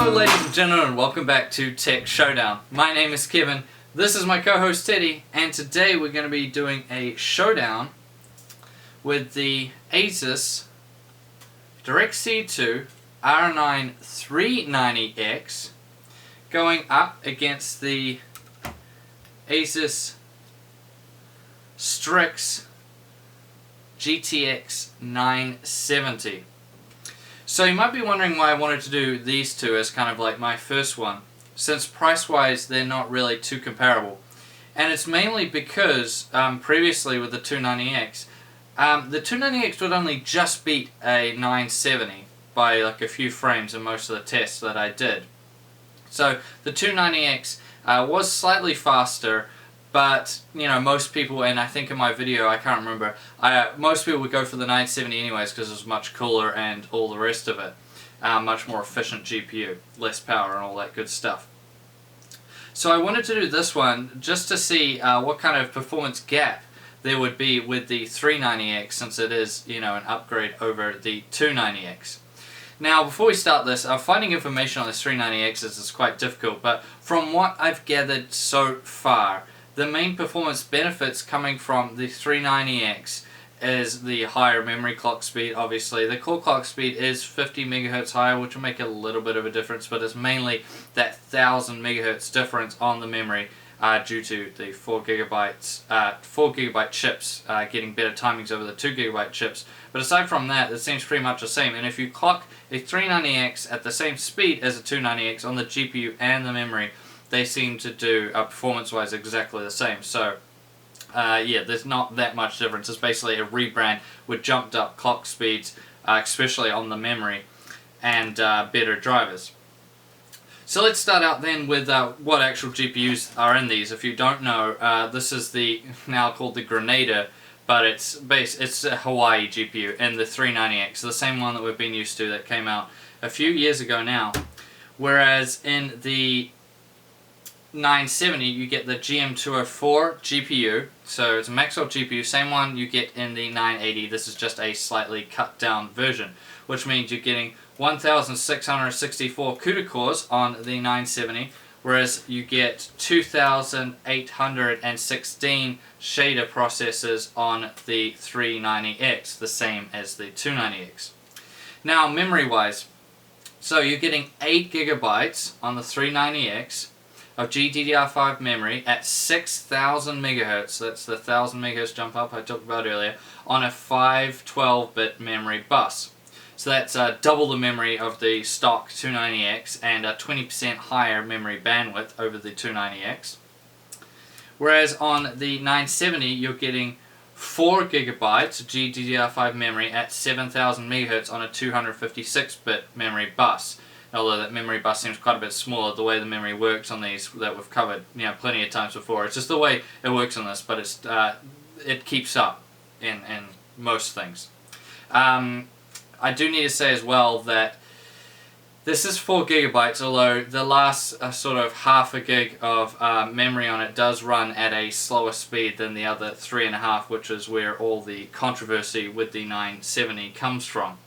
Hello ladies and gentlemen, and welcome back to Tech Showdown. My name is Kevin, this is my co-host Teddy, and today we're going to be doing a showdown with the Asus DirectCu2 R9 390X going up against the Asus Strix GTX970. So you might be wondering why I wanted to do these two as kind of like my first one, since price-wise they're not really too comparable. And it's mainly because previously with the 290X, the 290X would only just beat a 970 by like a few frames in most of the tests that I did. So the 290X was slightly faster, but you know, most people, and I think in my video, I can't remember, most people would go for the 970 anyways because it was much cooler and all the rest of it. Much more efficient GPU, less power and all that good stuff. So I wanted to do this one just to see what kind of performance gap there would be with the 390X, since it is, you know, an upgrade over the 290X. Now, before we start this, finding information on this 390X is quite difficult, but from what I've gathered so far, the main performance benefits coming from the 390X is the higher memory clock speed, obviously. The core clock speed is 50 MHz higher, which will make a little bit of a difference, but it's mainly that 1000 MHz difference on the memory due to the 4 GB chips getting better timings over the 2 GB chips. But aside from that, it seems pretty much the same. And if you clock a 390X at the same speed as a 290X on the GPU and the memory, they seem to do, performance-wise, exactly the same. So, yeah, there's not that much difference. It's basically a rebrand with jumped up clock speeds, especially on the memory, and better drivers. So let's start out then with what actual GPUs are in these. If you don't know, this is the now called the Grenada, but it's a Hawaii GPU in the 390X, the same one that we've been used to that came out a few years ago now. Whereas in the 970 you get the GM204 GPU, so it's a Maxwell GPU, same one you get in the 980. This is just a slightly cut down version, which means you're getting 1664 CUDA cores on the 970, whereas you get 2816 shader processors on the 390X, the same as the 290X. Now memory wise, so you're getting 8 GB on the 390X of GDDR5 memory at 6000 MHz, that's the 1000 MHz jump up I talked about earlier, on a 512-bit memory bus. So that's double the memory of the stock 290X and a 20% higher memory bandwidth over the 290X. Whereas on the 970 you're getting 4 GB of GDDR5 memory at 7000 MHz on a 256-bit memory bus. Although that memory bus seems quite a bit smaller, the way the memory works on these that we've covered, you know, plenty of times before. It's just the way it works on this, but it's it keeps up in most things. I do need to say as well that this is 4 GB, although the last sort of half a gig of memory on it does run at a slower speed than the other 3.5, which is where all the controversy with the 970 comes from.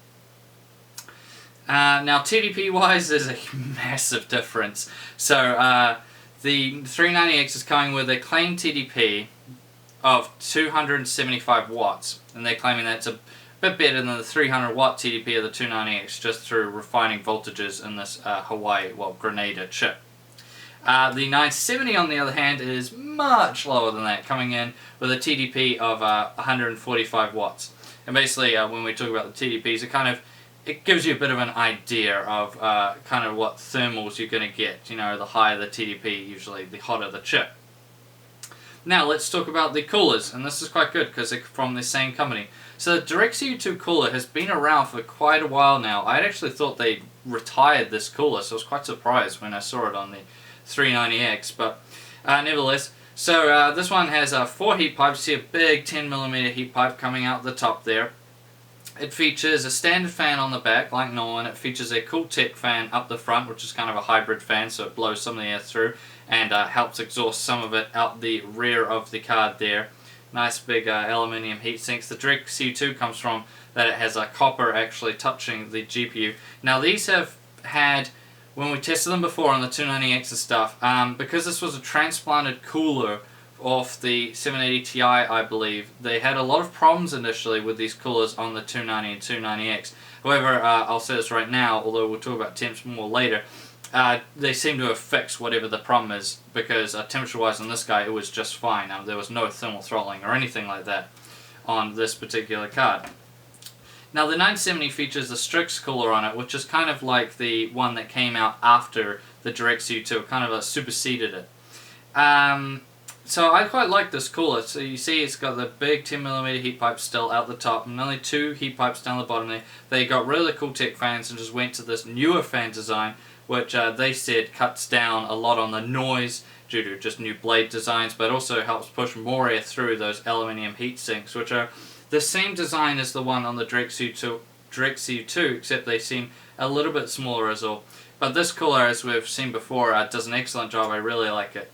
Now TDP wise there's a massive difference. So the 390X is coming with a claimed TDP of 275 watts, and they're claiming that's a bit better than the 300 watt TDP of the 290X just through refining voltages in this Hawaii, well, Grenada chip. The 970 on the other hand is much lower than that, coming in with a TDP of 145 watts. And basically when we talk about the TDPs, it gives you a bit of an idea of kind of what thermals you're going to get. You know, the higher the TDP, usually the hotter the chip. Now let's talk about the coolers, and this is quite good because they're from the same company. So the DirectCu2 cooler has been around for quite a while now. I actually thought they retired this cooler, so I was quite surprised when I saw it on the 390X, but nevertheless. So this one has 4 heat pipes. You see a big 10mm heat pipe coming out the top there. It features a standard fan on the back, like normal, and it features a Cooltech fan up the front, which is kind of a hybrid fan, so it blows some of the air through and helps exhaust some of it out the rear of the card there. Nice big aluminium heat sinks. The DirectCu2 comes from that it has a copper actually touching the GPU. Now these have had when we tested them before on the 290X and stuff, because this was a transplanted cooler off the 780 Ti, I believe, they had a lot of problems initially with these coolers on the 290 and 290X. However, I'll say this right now, although we'll talk about temps more later, they seem to have fixed whatever the problem is, because temperature-wise on this guy it was just fine. There was no thermal throttling or anything like that on this particular card. Now the 970 features a Strix cooler on it, which is kind of like the one that came out after the DirectCu2, kind of superseded it. So I quite like this cooler. So you see it's got the big 10mm heat pipe still out the top, and only 2 heat pipes down the bottom there. They got rid of the Cooltech fans and just went to this newer fan design, which they said cuts down a lot on the noise due to just new blade designs, but also helps push more air through those aluminium heat sinks, which are the same design as the one on the DirectCu2, except they seem a little bit smaller as well. But this cooler, as we've seen before, does an excellent job. I really like it.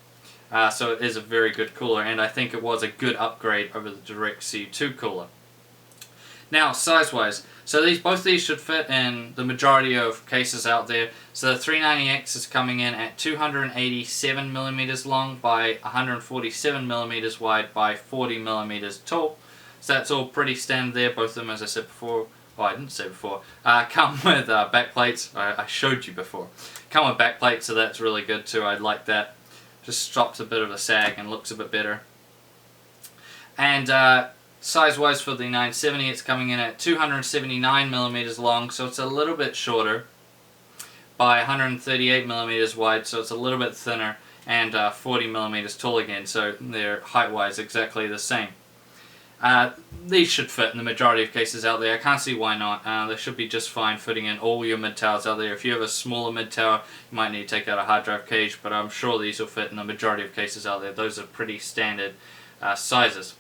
So it is a very good cooler, and I think it was a good upgrade over the DirectCu2 cooler. Now, size-wise, so both these should fit in the majority of cases out there. So the 390X is coming in at 287mm long by 147mm wide by 40mm tall. So that's all pretty standard there. Both of them, as I said before, well, I didn't say before, come with backplates. I showed you before. Come with backplates, so that's really good too. I like that. Just stops a bit of a sag and looks a bit better. And size-wise for the 970, it's coming in at 279mm long, so it's a little bit shorter, by 138mm wide, so it's a little bit thinner, and 40mm tall again, so they're height-wise exactly the same. These should fit in the majority of cases out there. I can't see why not. They should be just fine fitting in all your mid-towers out there. If you have a smaller mid-tower, you might need to take out a hard drive cage, but I'm sure these will fit in the majority of cases out there. Those are pretty standard sizes.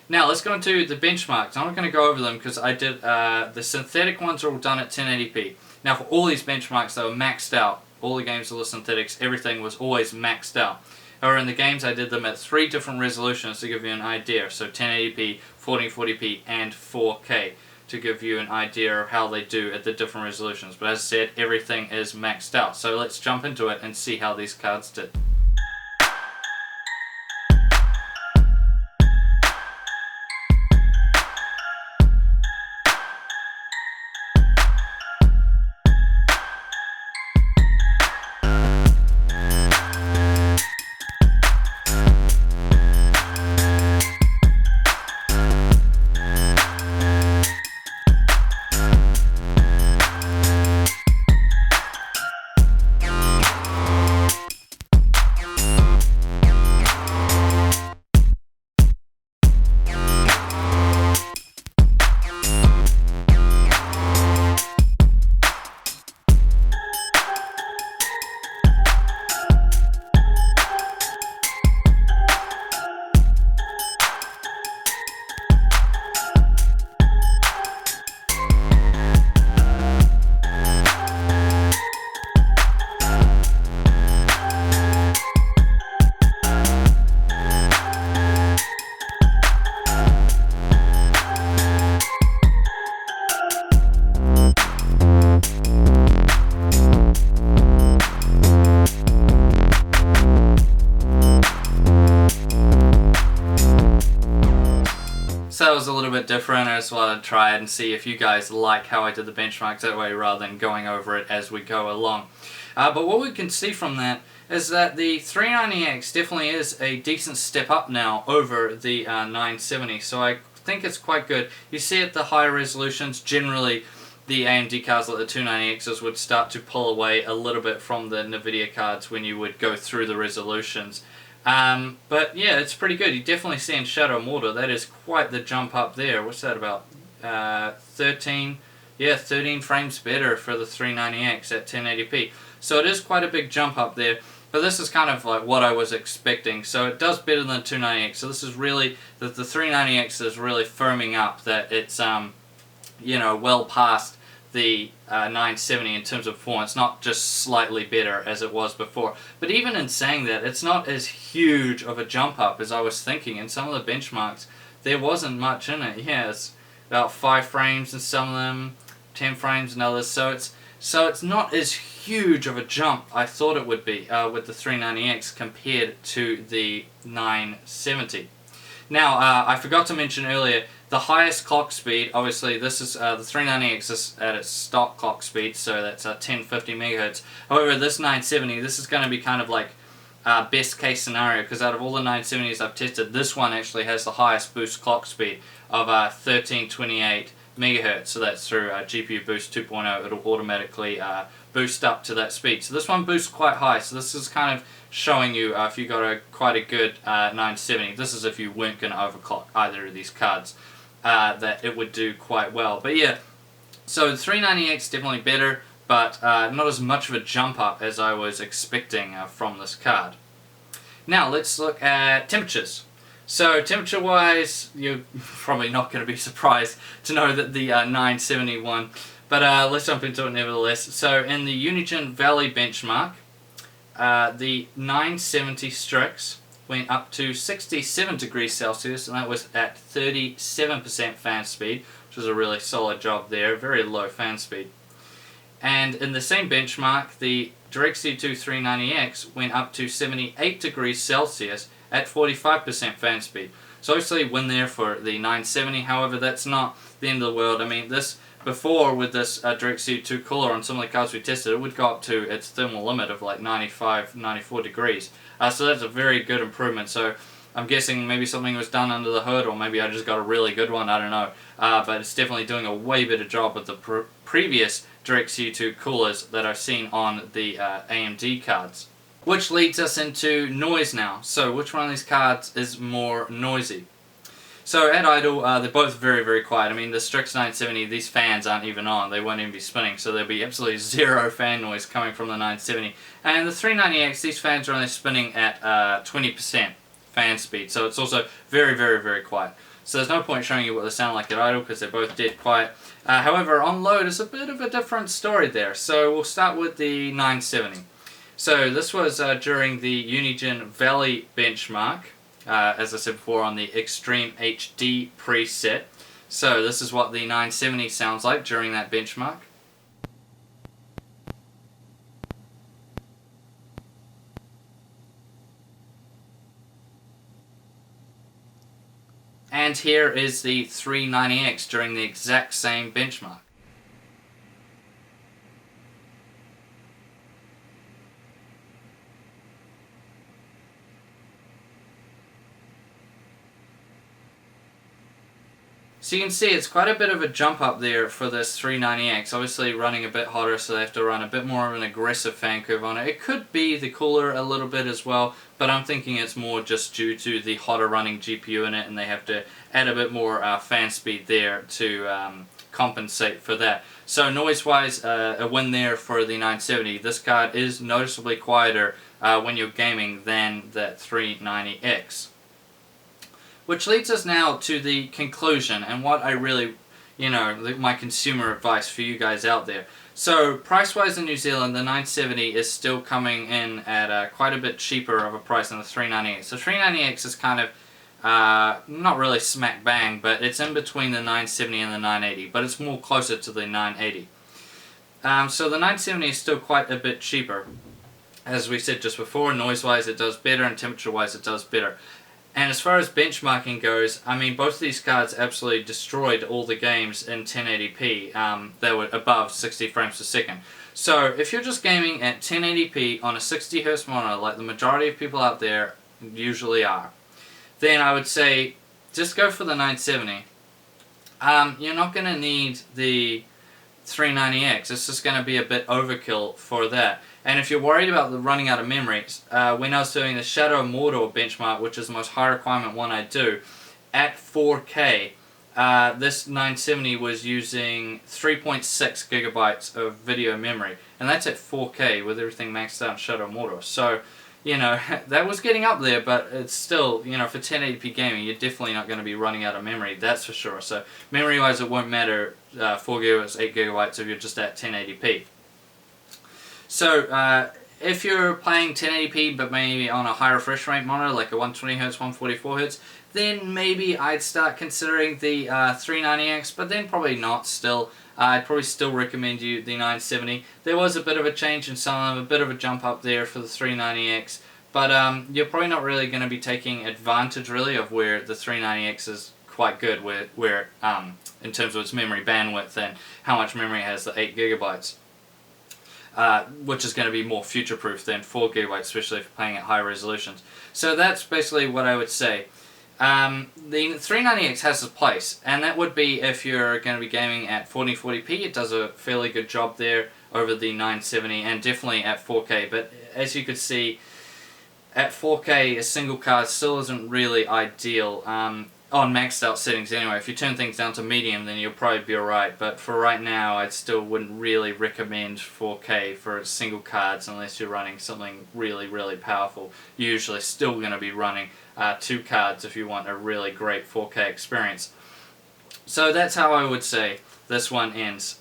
Now let's go into the benchmarks. I'm not going to go over them because I did the synthetic ones are all done at 1080p. Now for all these benchmarks, they were maxed out. All the games, all the synthetics, everything was always maxed out. However, in the games I did them at 3 different resolutions to give you an idea. So 1080p, 1440p, and 4K to give you an idea of how they do at the different resolutions. But as I said, everything is maxed out. So let's jump into it and see how these cards did. So that was a little bit different. I just wanted to try it and see if you guys like how I did the benchmarks that way rather than going over it as we go along. But what we can see from that is that the 390X definitely is a decent step up now over the 970. So I think it's quite good. You see at the higher resolutions, generally the AMD cards like the 290Xs would start to pull away a little bit from the NVIDIA cards when you would go through the resolutions. But yeah, it's pretty good. You definitely see in Shadow Mortar, that is quite the jump up there. What's that about? 13 frames better for the 390X at 1080p. So it is quite a big jump up there. But this is kind of like what I was expecting. So it does better than the 290X. So this is really, the 390X is really firming up that it's, you know, well past the 970 in terms of performance, not just slightly better as it was before. But even in saying that, it's not as huge of a jump up as I was thinking. In some of the benchmarks, there wasn't much in it. Yeah, it's about 5 frames in some of them, 10 frames in others. So it's So it's not as huge of a jump I thought it would be with the 390X compared to the 970. Now, I forgot to mention earlier, the highest clock speed, obviously this is the 390X is at its stock clock speed, so that's 1050 megahertz. However, this 970, this is going to be kind of like best case scenario, because out of all the 970s I've tested, this one actually has the highest boost clock speed of 1328 megahertz. So that's through GPU Boost 2.0. It'll automatically boost up to that speed. So this one boosts quite high. So this is kind of showing you if you got quite a good 970. This is if you weren't going to overclock either of these cards, that it would do quite well. But yeah, so the 390X definitely better, but not as much of a jump up as I was expecting from this card. Now let's look at temperatures. So temperature wise, you're probably not going to be surprised to know that the 971, but let's jump into it nevertheless. So in the Unigine Valley benchmark, the 970 Strix went up to 67 degrees Celsius, and that was at 37% fan speed, which was a really solid job there, very low fan speed. And in the same benchmark, the DirectCu2 390X went up to 78 degrees Celsius at 45% fan speed. So obviously win there for the 970, however that's not the end of the world. I mean, this before with this DirectCu2 cooler on some of the cards we tested, it would go up to its thermal limit of like 95, 94 degrees. So that's a very good improvement. So I'm guessing maybe something was done under the hood, or maybe I just got a really good one, I don't know. But it's definitely doing a way better job with the previous DirectCu2 coolers that I've seen on the AMD cards. Which leads us into noise now. So which one of these cards is more noisy? So at idle, they're both very, very quiet. I mean, the Strix 970, these fans aren't even on. They won't even be spinning, so there'll be absolutely zero fan noise coming from the 970. And the 390X, these fans are only spinning at 20% fan speed, so it's also very, very, very quiet. So there's no point showing you what they sound like at idle, because they're both dead quiet. However, on load is a bit of a different story there. So we'll start with the 970. So this was during the Unigine Valley benchmark, as I said before, on the Extreme HD preset. So this is what the 970 sounds like during that benchmark. And here is the 390X during the exact same benchmark. So you can see it's quite a bit of a jump up there for this 390X, obviously running a bit hotter, so they have to run a bit more of an aggressive fan curve on it. It could be the cooler a little bit as well, but I'm thinking it's more just due to the hotter running GPU in it, and they have to add a bit more fan speed there to compensate for that. So noise wise, a win there for the 970. This card is noticeably quieter when you're gaming than that 390X. Which leads us now to the conclusion and what I really, my consumer advice for you guys out there. So price-wise in New Zealand, the 970 is still coming in at quite a bit cheaper of a price than the 390X. The 390X is kind of not really smack bang, but it's in between the 970 and the 980, but it's more closer to the 980. So the 970 is still quite a bit cheaper. As we said just before, noise-wise it does better, and temperature-wise it does better. And as far as benchmarking goes, I mean, both of these cards absolutely destroyed all the games in 1080p that were above 60 frames per second. So if you're just gaming at 1080p on a 60Hz monitor, like the majority of people out there usually are, then I would say just go for the 970. You're not going to need the 390X. It's just going to be a bit overkill for that. And if you're worried about the running out of memory, when I was doing the Shadow Mordor benchmark, which is the most high requirement one I do, at 4K, this 970 was using 3.6 gigabytes of video memory. And that's at 4K with everything maxed out in Shadow Mordor. So, that was getting up there, but it's still, for 1080p gaming, you're definitely not going to be running out of memory, that's for sure. So, memory-wise, it won't matter 4 gigabytes, 8 gigabytes if you're just at 1080p. So, if you're playing 1080p but maybe on a high refresh rate monitor, like a 120Hz, 144Hz, then maybe I'd start considering the 390X, but then probably not still. I'd probably still recommend you the 970. There was a bit of a change in some, a bit of a jump up there for the 390X, but you're probably not really going to be taking advantage really of where the 390X is quite good, where in terms of its memory bandwidth and how much memory it has, the 8 gigabytes. Which is going to be more future-proof than 4 gigabytes, especially if you're playing at high resolutions. So that's basically what I would say. The 390X has a place, and that would be if you're going to be gaming at 1440p. It does a fairly good job there over the 970, and definitely at 4K. But as you could see, at 4K, a single card still isn't really ideal. On maxed out settings anyway. If you turn things down to medium, then you'll probably be alright, but for right now I still wouldn't really recommend 4K for single cards unless you're running something really powerful. You're usually still going to be running 2 cards if you want a really great 4K experience. So that's how I would say this one ends.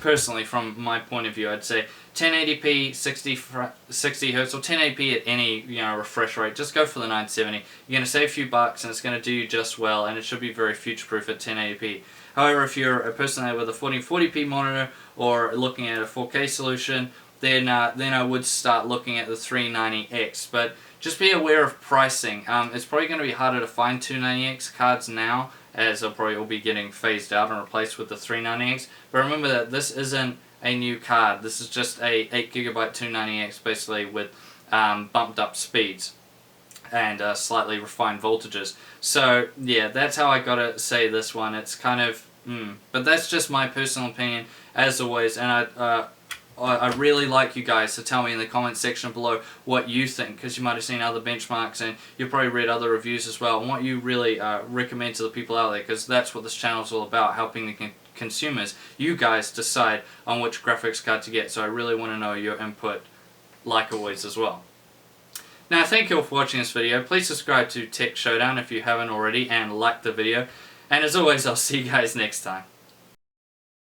Personally, from my point of view, I'd say 1080p, 60 Hz, or 1080p at any refresh rate. Just go for the 970. You're going to save a few bucks, and it's going to do you just well, and it should be very future-proof at 1080p. However, if you're a person with a 1440p monitor or looking at a 4K solution, then I would start looking at the 390X. But just be aware of pricing. It's probably going to be harder to find 290X cards now, as they'll probably all be getting phased out and replaced with the 390X. But remember that this isn't a new card. This is just a 8GB 290X basically with bumped up speeds and slightly refined voltages. So yeah, that's how I gotta say this one. It's kind of but that's just my personal opinion as always, and I really like you guys to tell me in the comment section below what you think, because you might have seen other benchmarks and you've probably read other reviews as well, and what you really recommend to the people out there, because that's what this channel is all about, helping the consumers, you guys, decide on which graphics card to get. So I really want to know your input, like always as well. Now, thank you all for watching this video. Please subscribe to Tech Showdown if you haven't already, and like the video. And as always, I'll see you guys next time.